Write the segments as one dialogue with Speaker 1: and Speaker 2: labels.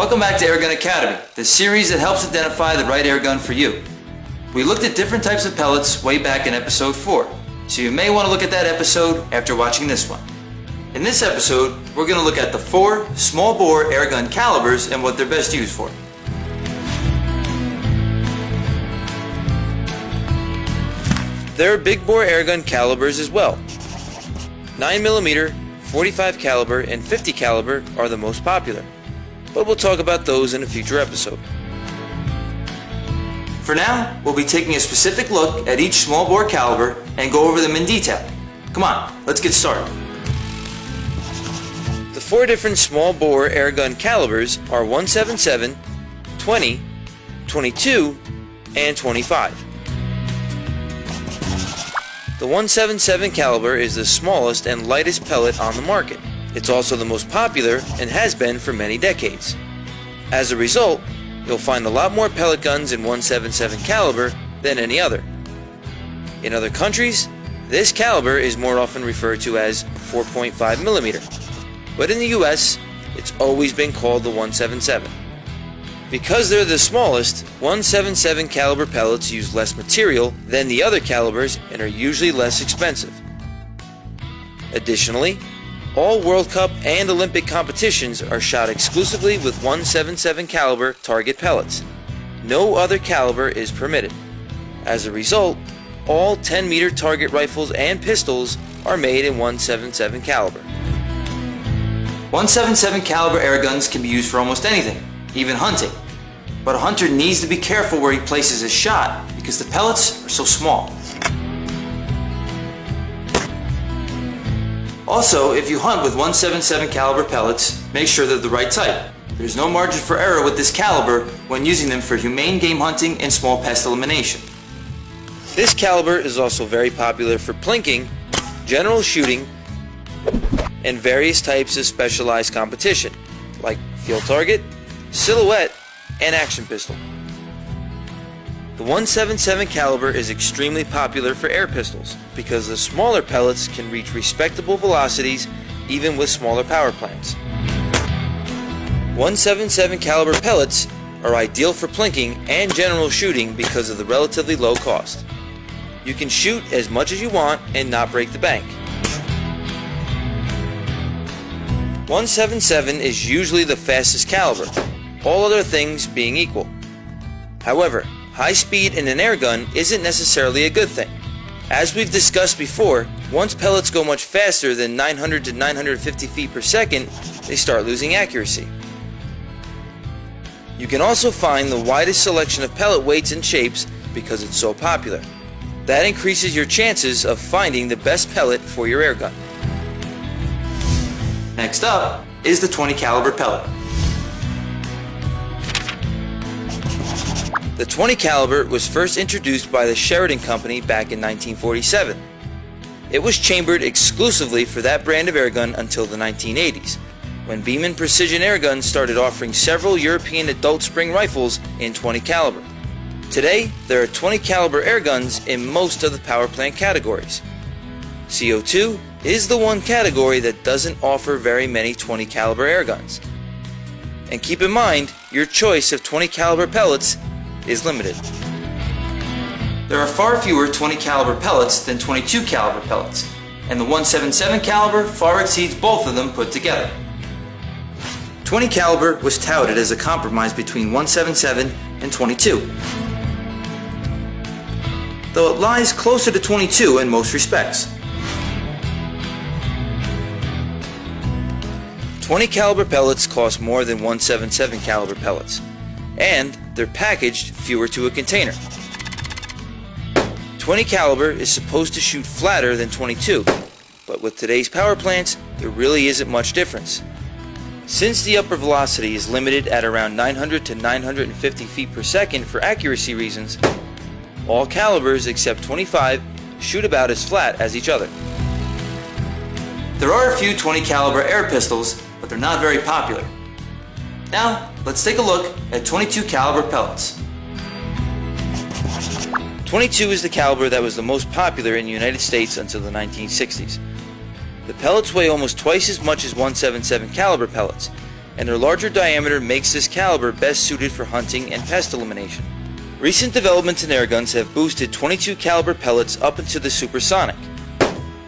Speaker 1: Welcome back to Airgun Academy, the series that helps identify the right airgun for you. We looked at different types of pellets way back in episode 4, so you may want to look at that episode after watching this one. In this episode, we're going to look at the 4 small bore airgun calibers and what they're best used for. There are big bore airgun calibers as well. 9mm, 45 caliber, and 50 caliber are the most popular, but we'll talk about those in a future episode. For now, we'll be taking a specific look at each small bore caliber and go over them in detail. Come on, let's get started. The 4 different small bore airgun calibers are 177, 20, 22, and 25. The 177 caliber is the smallest and lightest pellet on the market. It's also the most popular and has been for many decades. As a result, you'll find a lot more pellet guns in 177 caliber than any other. In other countries, this caliber is more often referred to as 4.5mm, but in the US, it's always been called the 177. Because they're the smallest, 177 caliber pellets use less material than the other calibers and are usually less expensive. Additionally, all World Cup and Olympic competitions are shot exclusively with 177 caliber target pellets. No other caliber is permitted. As a result, all 10-meter target rifles and pistols are made in 177 caliber. 177 caliber airguns can be used for almost anything, even hunting. But a hunter needs to be careful where he places his shot because the pellets are so small. Also, if you hunt with 177 caliber pellets, make sure they're the right type. There's no margin for error with this caliber when using them for humane game hunting and small pest elimination. This caliber is also very popular for plinking, general shooting, and various types of specialized competition, like field target, silhouette, and action pistol. The 177 caliber is extremely popular for air pistols because the smaller pellets can reach respectable velocities even with smaller power plants. 177 caliber pellets are ideal for plinking and general shooting because of the relatively low cost. You can shoot as much as you want and not break the bank. 177 is usually the fastest caliber, all other things being equal. However, high speed in an airgun isn't necessarily a good thing. As we've discussed before, once pellets go much faster than 900 to 950 feet per second, they start losing accuracy. You can also find the widest selection of pellet weights and shapes because it's so popular. That increases your chances of finding the best pellet for your airgun. Next up is the 20 caliber pellet. The 20 caliber was first introduced by the Sheridan Company back in 1947. It was chambered exclusively for that brand of airgun until the 1980s, when Beeman Precision Airguns started offering several European adult spring rifles in 20 caliber. Today, there are 20 caliber airguns in most of the power plant categories. CO2 is the one category that doesn't offer very many 20 caliber airguns. And keep in mind, your choice of 20 caliber pellets is limited. There are far fewer 20 caliber pellets than 22 caliber pellets, and the 177 caliber far exceeds both of them put together. 20 caliber was touted as a compromise between 177 and 22, though it lies closer to 22 in most respects. 20 caliber pellets cost more than 177 caliber pellets, and they're packaged fewer to a container. 20 caliber is supposed to shoot flatter than 22, but with today's power plants, there really isn't much difference. Since the upper velocity is limited at around 900 to 950 feet per second for accuracy reasons, all calibers except 25 shoot about as flat as each other. There are a few 20 caliber air pistols, but they're not very popular. Now, let's take a look at 22 caliber pellets. 22 is the caliber that was the most popular in the United States until the 1960s. The pellets weigh almost twice as much as 177 caliber pellets, and their larger diameter makes this caliber best suited for hunting and pest elimination. Recent developments in airguns have boosted 22 caliber pellets up into the supersonic,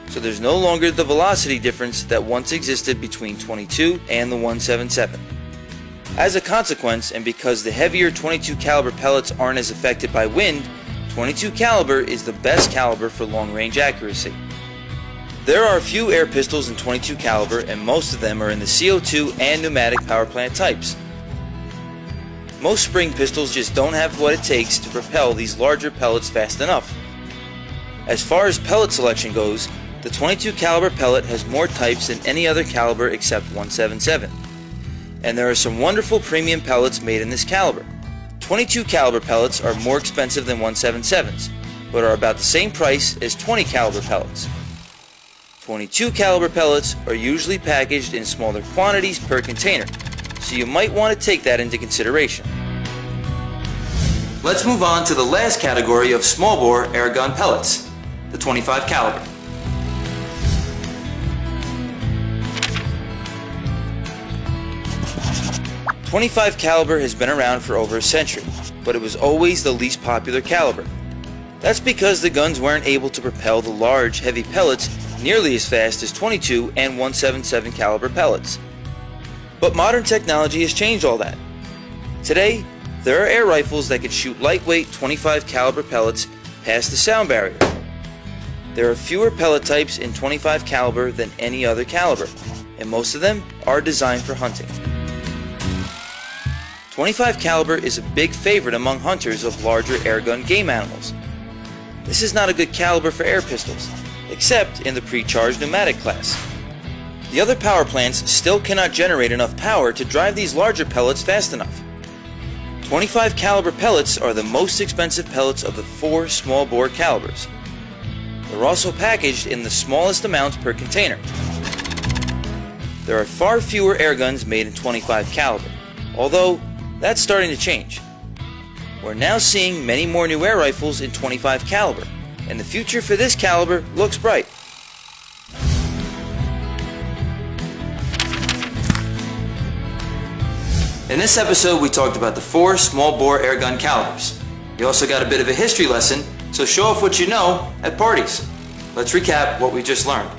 Speaker 1: so there's no longer the velocity difference that once existed between 22 and the 177. As a consequence, and because the heavier 22 caliber pellets aren't as affected by wind, 22 caliber is the best caliber for long-range accuracy. There are a few air pistols in 22 caliber, and most of them are in the CO2 and pneumatic power plant types. Most spring pistols just don't have what it takes to propel these larger pellets fast enough. As far as pellet selection goes, the 22 caliber pellet has more types than any other caliber except 177. And there are some wonderful premium pellets made in this caliber. 22 caliber pellets are more expensive than 177s, but are about the same price as 20 caliber pellets. 22 caliber pellets are usually packaged in smaller quantities per container, so you might want to take that into consideration. Let's move on to the last category of small bore airgun pellets, the 25 caliber. .25 caliber has been around for over a century, but it was always the least popular caliber. That's because the guns weren't able to propel the large, heavy pellets nearly as fast as 22 and 177 caliber pellets. But modern technology has changed all that. Today, there are air rifles that can shoot lightweight 25 caliber pellets past the sound barrier. There are fewer pellet types in 25 caliber than any other caliber, and most of them are designed for hunting. 25 caliber is a big favorite among hunters of larger airgun game animals. This is not a good caliber for air pistols, except in the pre-charged pneumatic class. The other power plants still cannot generate enough power to drive these larger pellets fast enough. 25 caliber pellets are the most expensive pellets of the 4 small bore calibers. They're also packaged in the smallest amounts per container. There are far fewer airguns made in 25 caliber, although that's starting to change. We're now seeing many more new air rifles in 25 caliber, and the future for this caliber looks bright. In this episode, we talked about the 4 small bore airgun calibers. We also got a bit of a history lesson, so show off what you know at parties. Let's recap what we just learned.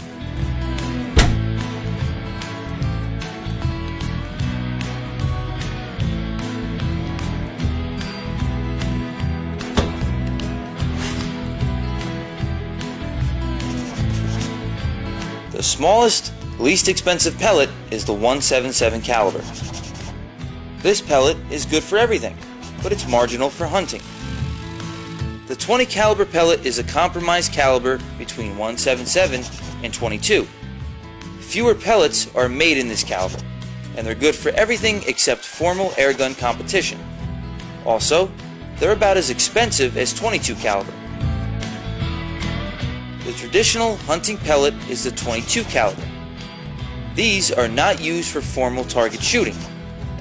Speaker 1: The smallest, least expensive pellet is the 177 caliber. This pellet is good for everything, but it's marginal for hunting. The 20 caliber pellet is a compromise caliber between 177 and 22. Fewer pellets are made in this caliber, and they're good for everything except formal airgun competition. Also, they're about as expensive as 22 caliber. The traditional hunting pellet is the 22 caliber. These are not used for formal target shooting,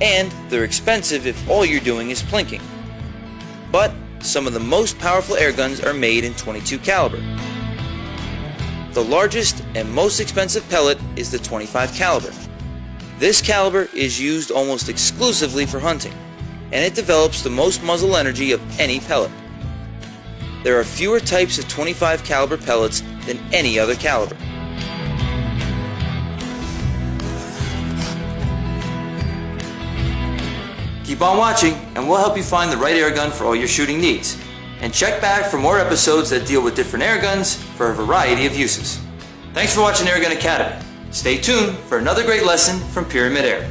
Speaker 1: and they're expensive if all you're doing is plinking. But some of the most powerful airguns are made in 22 caliber. The largest and most expensive pellet is the 25 caliber. This caliber is used almost exclusively for hunting, and it develops the most muzzle energy of any pellet. There are fewer types of 25 caliber pellets than any other caliber. Keep on watching, and we'll help you find the right airgun for all your shooting needs. And check back for more episodes that deal with different airguns for a variety of uses. Thanks for watching Airgun Academy. Stay tuned for another great lesson from Pyramid Air.